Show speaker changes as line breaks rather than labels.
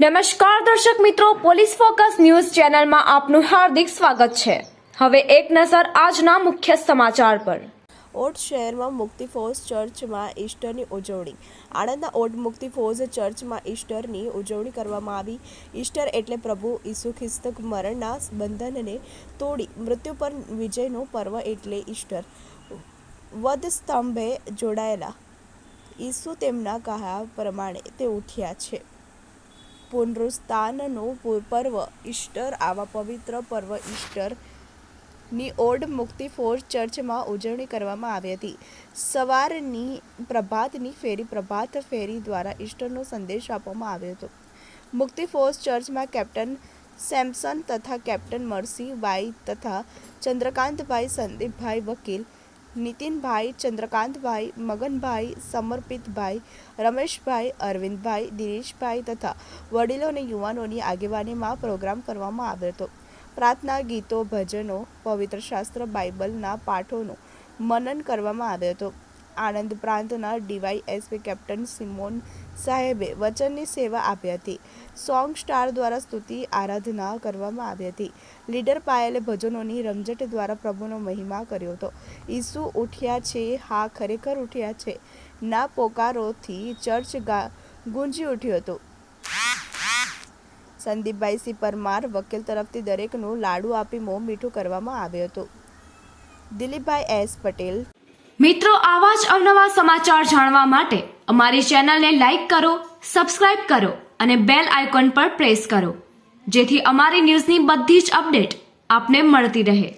નમસ્કાર દર્શક મિત્રો, પોલીસ ફોકસ ન્યૂઝ ચેનલમાં આપનું હાર્દિક સ્વાગત છે। હવે એક નજર આજના મુખ્ય સમાચાર પર।
ઓડ શહેરમાં મુક્તિ ફોઝ ચર્ચમાં ઈસ્ટરની ઉજવણી। આણંદના ઓડ મુક્તિ ફોઝ ચર્ચમાં ઈસ્ટરની ઉજવણી કરવામાં આવી। ઈસ્ટર એટલે પ્રભુ ઈસુ ખ્રિસ્ત મરણના બંધનને તોડી મૃત્યુ પર વિજયનો પર્વ એટલે ઈસ્ટર। વધસ્તંભે જોડાયેલા ઈસુ તેમના કહ્યા પ્રમાણે તે ઉઠ્યા છે। પુનરુત્થાનનો પર્વ ઈસ્ટર। આવા પવિત્ર પર્વ ઈસ્ટરની ઓડ મુક્તિ ફોઝ ચર્ચમાં ઉજવણી કરવામાં આવી હતી। સવારની પ્રભાતની ફેરી પ્રભાત ફેરી દ્વારા ઈસ્ટરનો સંદેશ આપવામાં આવ્યો હતો। મુક્તિ ફોઝ ચર્ચમાં કેપ્ટન સેમસન તથા કેપ્ટન મરસીબાઈ તથા ચંદ્રકાંતભાઈ, સંદીપભાઈ વકીલ, નીતિનભાઈ, ચંદ્રકાંતભાઈ, મગનભાઈ, સમર્પિતભાઈ, રમેશભાઈ, અરવિંદભાઈ, દિનેશભાઈ તથા વડીલો અને યુવાનોની આગેવાનીમાં પ્રોગ્રામ કરવામાં આવ્યો હતો। પ્રાર્થના ગીતો, ભજનો, પવિત્ર શાસ્ત્ર, બાઇબલના પાઠોનું મનન કરવામાં આવ્યો હતો। આણંદ પ્રાંતના ડીવાયએસપી કેપ્ટન સિમોન સાહેબે વચનની સેવા આપી હતી। સોંગ સ્ટાર દ્વારા સ્તુતિ આરાધના કરવામાં આવી હતી। લીડર પાયલે ભજનોની રમઝટ દ્વારા પ્રભુનો મહિમા કર્યો હતો। ઈસુ ઉઠ્યા છે, હા ખરેખર ઉઠ્યા છે ના પોકારોથી ચર્ચ ગુંજી ઉઠ્યું હતું। સંદીપભાઈ સી પરમાર વકીલ તરફથી દરેકનું લાડુ આપી મોં મીઠું કરવામાં આવ્યું હતું। દિલીપભાઈ એસ પટેલ।
મિત્રો, આવા જ અવનવા સમાચાર જાણવા માટે અમારી ચેનલને લાઈક કરો, સબસ્ક્રાઇબ કરો અને બેલ આઇકોન પર પ્રેસ કરો, જેથી અમારી ન્યૂઝની બધી જ અપડેટ આપને મળતી રહે।